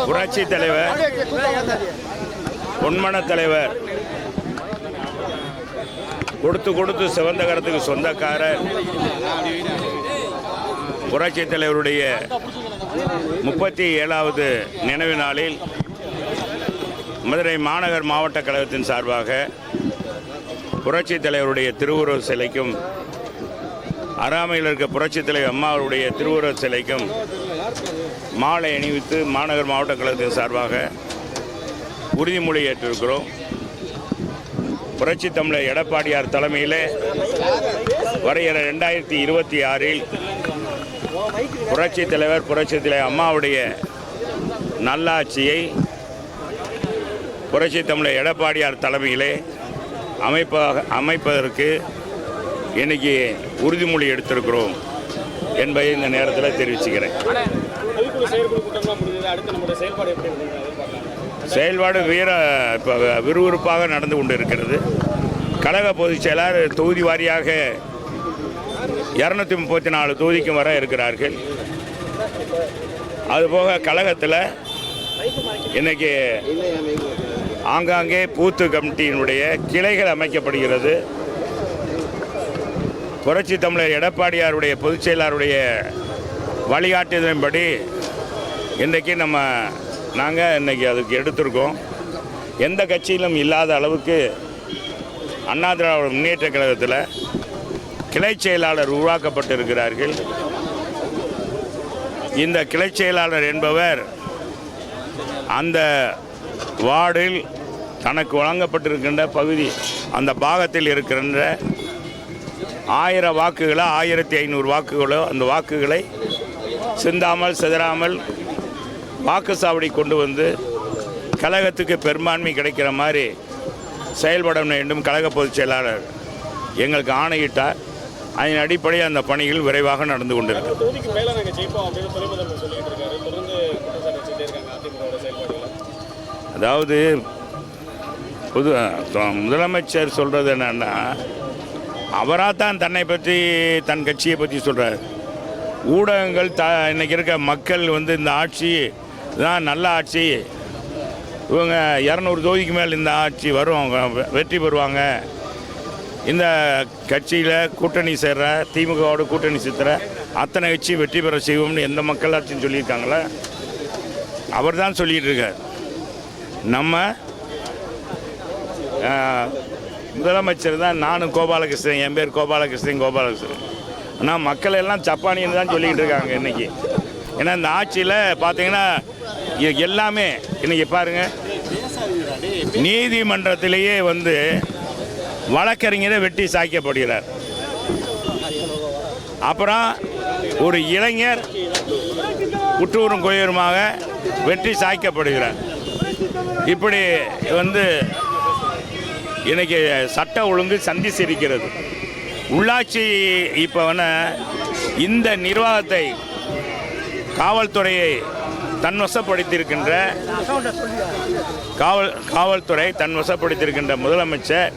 புரட்சி தலைவர், பொன்மன தலைவர், கொடுத்து கொடுத்து சிவந்த கரத்துக்கு சொந்தக்காரர், புரட்சி தலைவருடைய 37வது நினைவு நாளில் மதுரை மாநகர் மாவட்ட கழகத்தின் சார்பாக புரட்சி தலைவருடைய திருவுருவ சிலைக்கும் அருகாமையில் இருக்க புரட்சி தலைவர் அம்மாவுடைய திருவுருவ சிலைக்கும் மாலை அணிவித்து மாநகர் மாவட்ட கழகத்தின் சார்பாக உறுதிமொழி ஏற்றிருக்கிறோம். புரட்சி தமிழர் எடப்பாடியார் தலைமையில் வருகிற 2026இல் புரட்சி தலைவர் அம்மாவுடைய நல்லாட்சியை புரட்சி தமிழர் எடப்பாடியார் தலைமையிலே அமைப்பதற்கு இன்னைக்கு உறுதிமொழி எடுத்திருக்கிறோம் என்பதை இந்த நேரத்தில் தெரிவிச்சுக்கிறேன். செயல்பாடு இப்போ விறுவிறுப்பாக நடந்து கொண்டு இருக்கிறது. கழக பொதுச் செயலாளர் தொகுதி வாரியாக 234 தொகுதிக்கும் வர இருக்கிறார்கள். அதுபோக கழகத்தில் இன்னைக்கு ஆங்காங்கே பூத்து கமிட்டியினுடைய கிளைகள் அமைக்கப்படுகிறது. புரட்சி தமிழர் எடப்பாடியாருடைய பொதுச் செயலாளருடைய வழிகாட்டுதலின்படி இன்றைக்கி நாங்கள் இன்றைக்கி அதுக்கு எடுத்திருக்கோம். எந்த கட்சியிலும் இல்லாத அளவுக்கு அண்ணா திராவிட முன்னேற்ற கழகத்தில் கிளை செயலாளர் உருவாக்கப்பட்டிருக்கிறார்கள். இந்த கிளை செயலாளர் என்பவர் அந்த வார்டில் தனக்கு வழங்கப்பட்டிருக்கின்ற பகுதி அந்த பாகத்தில் இருக்கின்ற 1000 வாக்குகளோ 1500 வாக்குகளோ அந்த வாக்குகளை சிந்தாமல் சிதறாமல் வாக்குச்சாவடி கொண்டு வந்து கழகத்துக்கு பெரும்பான்மை கிடைக்கிற மாதிரி செயல்பட வேண்டும் கழக பொதுச் செயலாளர் எங்களுக்கு ஆணையிட்டார். அதன் அடிப்படையில் அந்த பணிகள் விரைவாக நடந்து கொண்டிருக்கு. அதாவது முதலமைச்சர் சொல்கிறது என்னன்னா, அவராக தான் தன்னை பற்றி தன் கட்சியை பற்றி சொல்கிறார். ஊடகங்கள் இன்றைக்கி இருக்க மக்கள் இந்த ஆட்சி தான் நல்ல ஆட்சி, இவங்க 200 தொகுதிக்கு மேல் இந்த ஆட்சி வரும், வெற்றி பெறுவாங்க, இந்த கட்சியில் கூட்டணி சேர்ற திமுகவோட கூட்டணி சேர்த்துற அத்தனை கட்சி வெற்றி பெற செய்வோம்னு எந்த மக்களாட்சின்னு சொல்லியிருக்காங்களே, அவர் தான் சொல்லிகிட்டு இருக்கார். நம்ம முதலமைச்சர் தான். நானும் கோபாலகிருஷ்ணன், என் பேர் கோபாலகிருஷ்ணன். ஆனால் மக்கள் எல்லாம் சப்பானின்னு தான் சொல்லிக்கிட்டு இருக்காங்க இன்றைக்கி. ஏன்னா இந்த ஆட்சியில் பார்த்தீங்கன்னா எல்லாமே இன்றைக்கி பாருங்கள், நீதிமன்றத்திலேயே வழக்கறிஞரை வெட்டி சாய்க்கப்படுகிறார். அப்புறம் ஒரு இளைஞர் குற்றூரும் குயருமாக வெற்றி சாய்க்கப்படுகிறார். இப்படி இன்னைக்கு சட்ட ஒழுங்கு சந்தி சிரிக்கிறது. உள்ளாட்சி இப்போ இந்த நிர்வாகத்தை காவல்துறையை தன்வசப்படுத்தியிருக்கின்ற காவல்துறை தன்வசப்படுத்தியிருக்கின்ற முதலமைச்சர்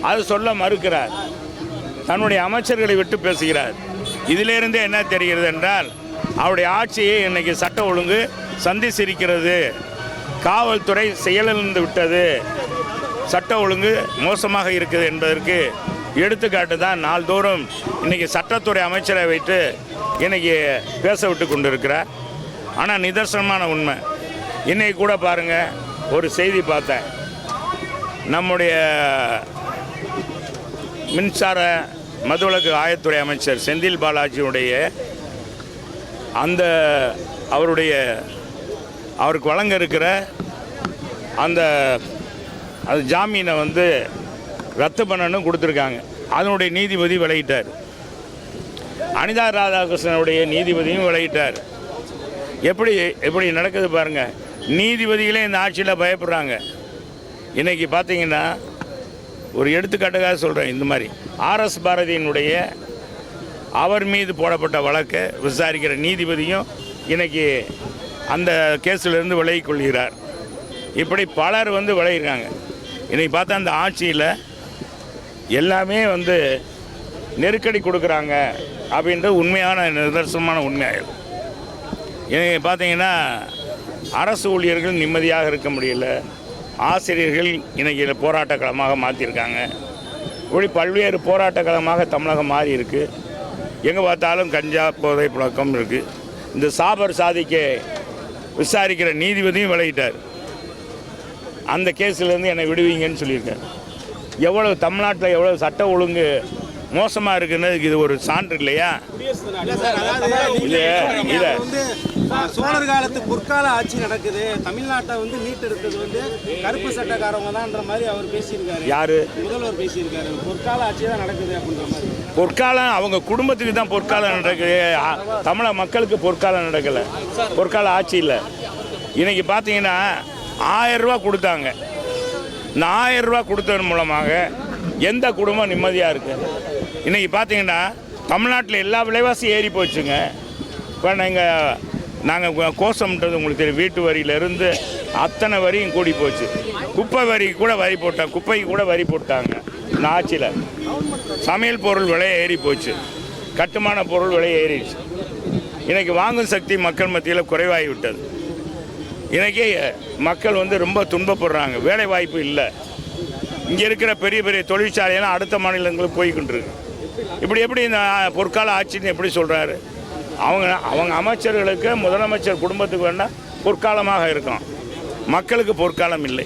அது சொல்ல மறுக்கிறார். தன்னுடைய அமைச்சர்களை விட்டு பேசுகிறார். இதிலிருந்தே என்ன தெரிகிறது என்றால், அவருடைய ஆட்சியை இன்னைக்கு சட்ட ஒழுங்கு சந்தி சிரிக்கிறது, காவல்துறை செயலிழந்து விட்டது, சட்ட ஒழுங்கு மோசமாக இருக்குது என்பதற்கு எடுத்துக்காட்டு தான் நாள்தோறும் இன்றைக்கி சட்டத்துறை அமைச்சரை வைத்து இன்றைக்கி பேச விட்டு கொண்டு இருக்கிறார். ஆனால் நிதர்சனமான உண்மை, இன்றைக்கி கூட பாருங்கள், ஒரு செய்தி பார்த்தேன். நம்முடைய மின்சார மதுவிலக்கு ஆயத்துறை அமைச்சர் செந்தில் பாலாஜியுடைய அவருக்கு வழங்க இருக்கிற அது ஜாமீனை ரத்து பண்ணணும் கொடுத்துருக்காங்க. அதனுடைய நீதிபதி விலகிட்டார். அனிதா ராதாகிருஷ்ணனுடைய நீதிபதியும் விலகிட்டார். எப்படி நடக்குது பாருங்கள். நீதிபதிகளே இந்த ஆட்சியில் பயப்படுறாங்க. இன்றைக்கி பார்த்தீங்கன்னா ஒரு எடுத்துக்காட்டுக்காக சொல்கிறேன். இந்த மாதிரி ஆர்எஸ் பாரதியினுடைய அவர் மீது போடப்பட்ட வழக்கை விசாரிக்கிற நீதிபதியும் இன்றைக்கி அந்த கேஸிலிருந்து விலகிக் கொள்கிறார். இப்படி பலர் விலகிருக்காங்க. இன்றைக்கி பார்த்தா அந்த ஆட்சியில் எல்லாமே நெருக்கடி கொடுக்குறாங்க அப்படின்ற உண்மையான நிதர்சனமான உண்மையாகும். இன்றைக்கி பார்த்தீங்கன்னா அரசு ஊழியர்கள் நிம்மதியாக இருக்க முடியல. ஆசிரியர்கள் இன்றைக்கி போராட்ட களமாக மாற்றிருக்காங்க. இப்படி பல்வேறு போராட்ட களமாக தமிழகம் மாறி இருக்குது. எங்கே பார்த்தாலும் கஞ்சா போதை புழக்கம் இருக்குது. இந்த சாபர் சாதிக்க விசாரிக்கிற நீதிபதியும் விலகிட்டார். அந்த கேஸிலேருந்து என்னை விடுவீங்கன்னு சொல்லியிருக்கார். எவ்வளோ தமிழ்நாட்டில் எவ்வளோ சட்ட ஒழுங்கு மோசமாக இருக்குன்னு இது ஒரு சான்று இல்லையா? சோழர் காலத்து பொற்கால ஆட்சி நடக்குது, தமிழ்நாட்டை மீட்டெடுத்தது கருப்பு சட்டக்காரவங்க தான்ன்ற மாதிரி அவர் பேசியிருக்காரு. யாரு? முதல்வர் பேசியிருக்காரு. பொற்கால ஆட்சி தான் நடக்குது அப்படின்ற மாதிரி. பொற்காலம் அவங்க குடும்பத்துக்கு தான் பொற்காலம் நடக்குது. தமிழக மக்களுக்கு பொற்காலம் நடக்கலை, பொற்கால ஆட்சி இல்லை. இன்னைக்கு பார்த்தீங்கன்னா 1000 ரூபா கொடுத்தாங்க. இந்த 1000 ரூபா கொடுத்ததன் மூலமாக எந்த குடும்பம் நிம்மதியாக இருக்குது? இன்றைக்கி பார்த்தீங்கன்னா தமிழ்நாட்டில் எல்லா விலைவாசியும் ஏறி போச்சுங்க. இப்போ நாங்கள் கோஷம்ன்றது உங்களுக்கு தெரியும். வீட்டு வரியிலேருந்து அத்தனை வரியும் கூடி போச்சு. குப்பை வரி கூட வரி போட்டாங்க, குப்பைக்கு கூட வரி போட்டாங்க இந்த ஆட்சியில். சமையல் பொருள் விலை ஏறி போச்சு, கட்டுமான பொருள் விலை ஏறிடுச்சு. இன்றைக்கி வாங்கும் சக்தி மக்கள் மத்தியில் குறைவாகி விட்டது. இன்றைக்கி மக்கள் ரொம்ப துன்பப்படுறாங்க. வேலை வாய்ப்பு இல்லை. இங்கே இருக்கிற பெரிய பெரிய தொழிற்சாலையெல்லாம் அடுத்த மாநிலங்களுக்கு போய்கிட்டுருக்கு. இப்படி எப்படி இந்த பொற்கால ஆட்சின்னு எப்படி சொல்கிறாரு? அவங்க அமைச்சர்களுக்கு, முதலமைச்சர் குடும்பத்துக்கு வேணால் பொற்காலமாக இருக்கும், மக்களுக்கு பொற்காலம் இல்லை.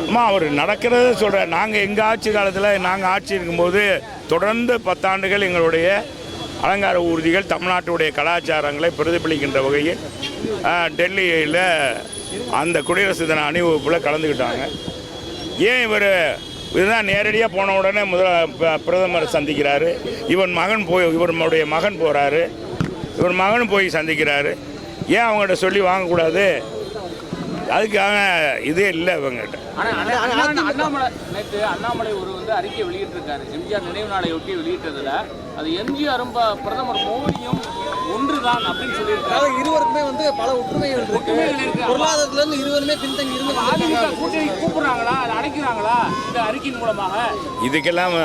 அம்மா அவர் நடக்கிறத சொல்கிறார். நாங்கள் எங்கள் ஆட்சி காலத்தில் நாங்கள் ஆட்சி இருக்கும்போது தொடர்ந்து 10 ஆண்டுகள் எங்களுடைய அலங்கார ஊர்திகள் தமிழ்நாட்டுடைய கலாச்சாரங்களை பிரதிபலிக்கின்ற வகையில் டெல்லியில் அந்த குடியரசு தின அணிவகுப்பில் கலந்துக்கிட்டாங்க. ஏன் இதுதான் நேரடியாக போன உடனே பிரதமர் சந்திக்கிறாரு. இவருடைய மகன் போகிறாரு, இவர் மகனும் போய் சந்திக்கிறாரு. ஏன் அவங்கள்ட்ட சொல்லி வாங்கக்கூடாது? அதுக்காக இதே இல்லை இவங்ககிட்ட. அண்ணாமலை ஒரு அறிக்கை வெளியிட்டிருக்காரு. எம்ஜிஆர் நினைவு நாளையொட்டி வெளியிட்டதில் அது எம்ஜிஆரும் பிரதமர் மோடியும் ஒன்றுதான் அப்படின்னு சொல்லியிருக்காரு. இருவருக்குமே பல ஒற்றுமைகள் இருக்கு. பொருளாதாரத்திலிருந்து இருவருமே பின்தங்கி கூட்டணி கூப்பிடுறாங்களா, அதை அடைக்கிறாங்களா இந்த அறிக்கையின் மூலமாக? இதுக்கெல்லாம்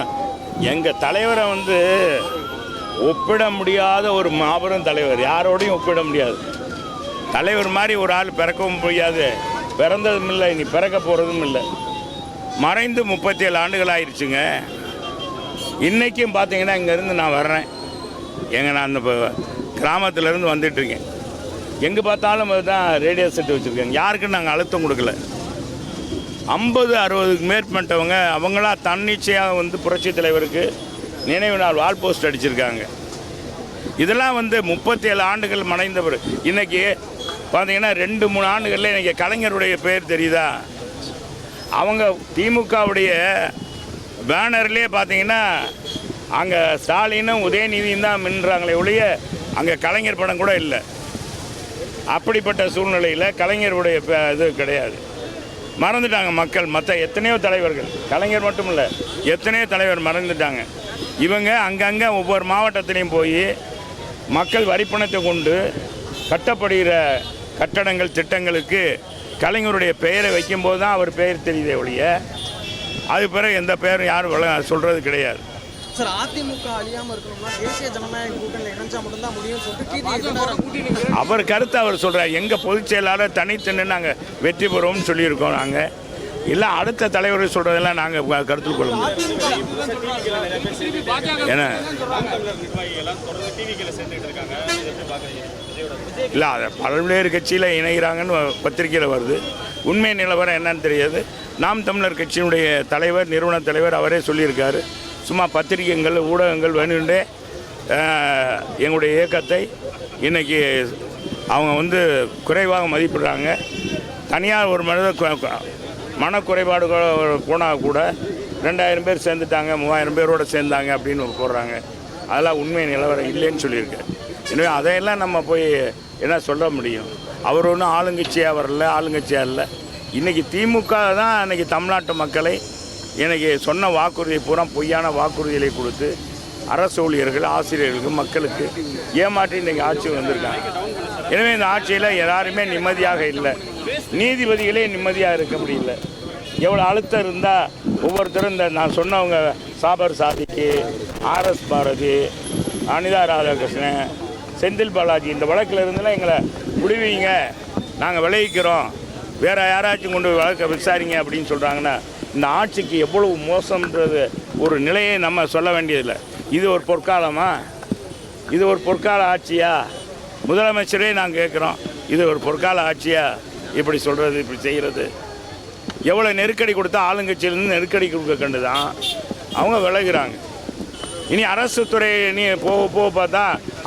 எங்கள் தலைவரை ஒப்பிட முடியாத ஒரு மாபெரும் தலைவர். யாரோடையும் ஒப்பிட முடியாது. தலைவர் மாதிரி ஒரு ஆள் பிறக்கவும் முடியாது, பிறந்ததும் இல்லை, இனி பிறக்க போகிறதும் இல்லை. மறைந்து 37 ஆண்டுகள் ஆயிடுச்சுங்க. இன்றைக்கும் பார்த்தீங்கன்னா இங்கேருந்து நான் வர்றேன். நான் அந்த கிராமத்திலேருந்து வந்துட்டுருக்கேன். எங்கே பார்த்தாலும் தான் ரேடியோ செட் வச்சுருக்கேங்க. யாருக்கும் நாங்கள் அழுத்தம் கொடுக்கல. 50-60க்கு மேற்பட்டவங்க அவங்களா தன்னிச்சையாக புரட்சி தலைவருக்கு நினைவு நாள் வால் போஸ்ட் அடிச்சிருக்காங்க. இதெல்லாம் 37 ஆண்டுகள் மறைந்தவர். இன்றைக்கி பார்த்தீங்கன்னா 2-3 ஆண்டுகளில் இன்றைக்கி கலைஞருடைய பேர் தெரியுதா? அவங்க திமுகவுடைய பேனர்லேயே பார்த்தீங்கன்னா அங்கே ஸ்டாலினும் உதயநிதியும் தான் மின்றாங்களே ஒழிய அங்கே கலைஞர் படம் கூட இல்லை. அப்படிப்பட்ட சூழ்நிலையில் கலைஞருடைய இது கிடையாது. மறந்துட்டாங்க மக்கள். மற்ற எத்தனையோ தலைவர்கள், கலைஞர் மட்டும் இல்லை, எத்தனையோ தலைவர் மறந்துட்டாங்க. இவங்க அங்கங்கே ஒவ்வொரு மாவட்டத்திலையும் போய் மக்கள் வரிப்பணத்தை கொண்டு கட்டப்படுகிற கட்டடங்கள், திட்டங்களுக்கு கலைஞருடைய பெயரை வைக்கும்போது தான் அவர் பெயர் தெரியுதே ஒழிய அது பிறகு எந்த பெயரும் யாரும் சொல்கிறது கிடையாது. சார், அதிமுக அழியாமல் இருக்கணும்னா தேசிய ஜனநாயக கூட்டணியில் இணைஞ்சா மட்டும்தான் முடியும்னு சொல்லிட்டு அவர் கருத்தை அவர் சொல்கிறார். எங்கள் பொதுச் செயலாளர் தனித்தன்னு நாங்கள் வெற்றி பெறுவோம்னு சொல்லியிருக்கோம். நாங்கள் இல்லை அடுத்த தலைவர்கள் சொல்கிறதெல்லாம் நாங்கள் கருத்தில் கொள்ள முடியும். ஏன்னா இல்லை, அதை பல்வேறு கட்சியில் இணைகிறாங்கன்னு பத்திரிகையில் வருது. உண்மை நிலவரம் என்னன்னு தெரியாது. நாம் தமிழர் கட்சியினுடைய தலைவர், நிறுவன தலைவர் அவரே சொல்லியிருக்காரு. சும்மா பத்திரிகைகள், ஊடகங்கள் வேணுண்டே எங்களுடைய இயக்கத்தை இன்றைக்கி அவங்க குறைவாக மதிப்பிடுறாங்க. தனியார் ஒரு மனக்குறைபாடு போனால் கூட 2000 பேர் சேர்ந்துட்டாங்க, 3000 பேரோடு சேர்ந்தாங்க அப்படின்னு போடுறாங்க. அதெல்லாம் உண்மை நிலவரம் இல்லைன்னு சொல்லியிருக்காரு. எனவே அதையெல்லாம் நம்ம போய் என்ன சொல்ல முடியும்? அவர் ஒன்றும் ஆளுங்கட்சியாக வரல, ஆளுங்கட்சியாக இல்லை. இன்றைக்கி திமுக தான் இன்றைக்கி தமிழ்நாட்டு மக்களை இன்றைக்கி சொன்ன வாக்குறுதியை பூரா பொய்யான வாக்குறுதிகளை கொடுத்து அரசு ஊழியர்கள், ஆசிரியர்களுக்கு, மக்களுக்கு ஏமாற்றி இன்றைக்கி ஆட்சி வந்திருக்காங்க. எனவே இந்த ஆட்சியில் யாருமே நிம்மதியாக இல்லை. நீதிபதிகளே நிம்மதியாக இருக்க முடியல. எவ்வளோ அழுத்தம் இருந்தால் ஒவ்வொருத்தரும் இந்த நான் சொன்னவங்க சாபர் சாதிக்கு, ஆர்எஸ் பாரதி, அனிதா ராதாகிருஷ்ணன், செந்தில் பாலாஜி இந்த வழக்கில் இருந்தெல்லாம் எங்களை விடுவீங்க, நாங்கள் விளைவிக்கிறோம், வேறு யாராச்சும் கொண்டு வழக்கை விசாரிங்க அப்படின்னு சொல்கிறாங்கன்னா இந்த ஆட்சிக்கு எவ்வளவு மோசம்ன்றது ஒரு நிலையை நம்ம சொல்ல வேண்டியதில்லை. இது ஒரு பொற்காலமா? இது ஒரு பொற்கால ஆட்சியா? முதலமைச்சரே நாங்கள் கேட்குறோம், இது ஒரு பொற்கால ஆட்சியா இப்படி சொல்கிறது, இப்படி செய்கிறது? எவ்வளோ நெருக்கடி கொடுத்தா ஆளுங்கட்சியிலேருந்து நெருக்கடி கொடுக்க கண்டு தான் அவங்க விலகுறாங்க. இனி அரசு துறை நீ போக போக பார்த்தா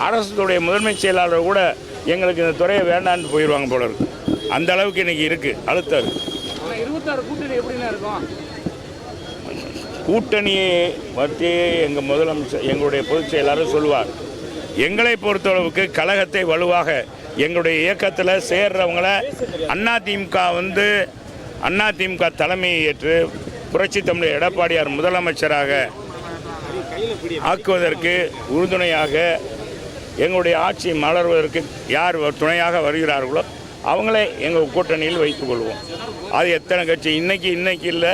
அரசு துறை முதன்மை செயலாளர் கூட எங்களுக்கு இந்த துறையை வேண்டான்னு போயிடுவாங்க போல இருக்கு. அந்த அளவுக்கு இன்னைக்கு இருக்குது, அழுத்தம் இருக்குது. 26 கூட்டணி எப்படின்னா இருக்கும்? கூட்டணியை பற்றி எங்கள் முதலமைச்சர் எங்களுடைய பொதுச் செயலாளர் சொல்லுவார். எங்களை பொறுத்தளவுக்கு கழகத்தை வலுவாக எங்களுடைய இயக்கத்தில் சேர்றவங்கள அதிமுக தலைமையை ஏற்று புரட்சி தமிழர் எடப்பாடியார் முதலமைச்சராக ஆக்குவதற்கு உறுதுணையாக எங்களுடைய ஆட்சி மலர்வதற்கு யார் துணையாக வருகிறார்களோ அவங்களே எங்கள் கூட்டணியில் வைத்துக் கொள்வோம். அது எத்தனை கட்சி இன்னைக்கு இல்லை,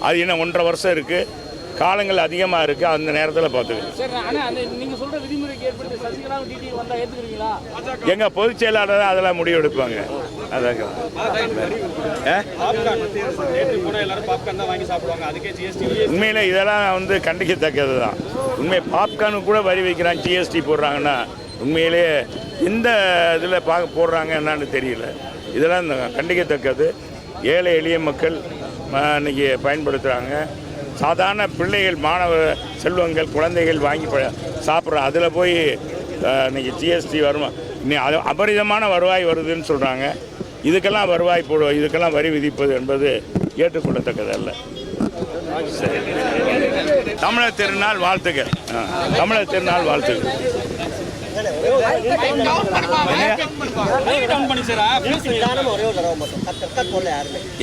அது இன்னும் 1.5 வருஷம் இருக்குது, காலங்கள் அதிகமாக இருக்குது, அந்த நேரத்தில் பார்த்துக்கலாம். சரி, ஆனால் நீங்கள் சொல்கிற விதிமுறைக்கு ஏற்பட்டு சசிகலாவும் டிடி வந்தால் ஏற்றுக்கிறீங்களா? எங்கள் பொதுச் செயலாளர் தான் அதெல்லாம் முடிவு எடுப்பாங்க. அதாங்க உண்மையில் இதெல்லாம் கண்டிக்கத்தக்கது தான். உண்மை பாப்கார்னு கூட வரி வைக்கிறாங்க, ஜிஎஸ்டி போடுறாங்கன்னா உண்மையிலே எந்த இதில் போடுறாங்க என்னன்னு தெரியல. இதெல்லாம் கண்டிக்கத்தக்கது. ஏழை எளிய மக்கள் இன்னைக்கு பயன்படுத்துகிறாங்க. சாதாரண பிள்ளைகள், மாணவ செல்வங்கள், குழந்தைகள் வாங்கி சாப்பிட்றோம். அதில் போய் இன்னைக்கு ஜிஎஸ்டி வருமா? அது அபரிதமான வருவாய் வருதுன்னு சொல்கிறாங்க. இதுக்கெல்லாம் வருவாய் போடுவோம், இதுக்கெல்லாம் வரி விதிப்பது என்பது ஏற்றுக்கொள்ளத்தக்கதல்ல. சரி, தமிழர் திருநாள் வாழ்த்துக்கள். தமிழர் திருநாள் வாழ்த்துக்கள்.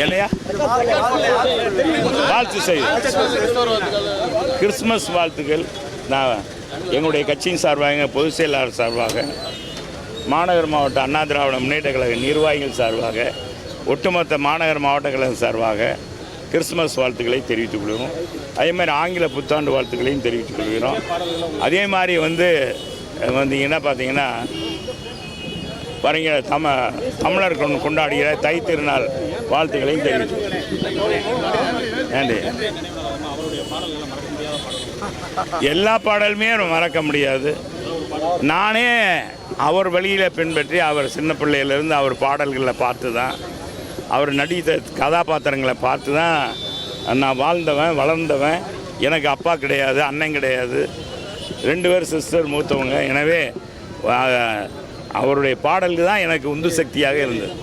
இல்லையா? வாழ்த்து செய்தி, கிறிஸ்துமஸ் வாழ்த்துக்கள். நான் எங்களுடைய கட்சியின் சார்பாக, பொதுச் செயலாளர் சார்பாக, மாநகர் மாவட்ட அண்ணா திராவிட முன்னேற்ற கழக நிர்வாகிகள் சார்பாக, ஒட்டுமொத்த மாநகர் மாவட்ட கழகம் சார்பாக கிறிஸ்துமஸ் வாழ்த்துக்களை தெரிவித்துக் கொள்கிறோம். அதே மாதிரி ஆங்கில புத்தாண்டு வாழ்த்துக்களையும் தெரிவித்துக் கொள்கிறோம். அதே மாதிரி வந்தீங்கன்னா பார்த்தீங்கன்னா பாருங்க, தமிழர் கொண்டாடுகிற தை திருநாள் வாழ்த்துக்களையும் தெரிவித்து எல்லா பாடலுமே மறக்க முடியாது. நானே அவர் வழியில் பின்பற்றி, அவர் சின்ன பிள்ளையிலேருந்து அவர் பாடல்களை பார்த்து தான், அவர் நடித்த கதாபாத்திரங்களை பார்த்து தான் நான் வாழ்ந்தவன், வளர்ந்தவன். எனக்கு அப்பா கிடையாது, அண்ணன் கிடையாது, 2 பேர் சிஸ்டர் மூத்தவங்க. எனவே அவருடைய பாடல்கள் தான் எனக்கு உந்து சக்தியாக இருந்தது.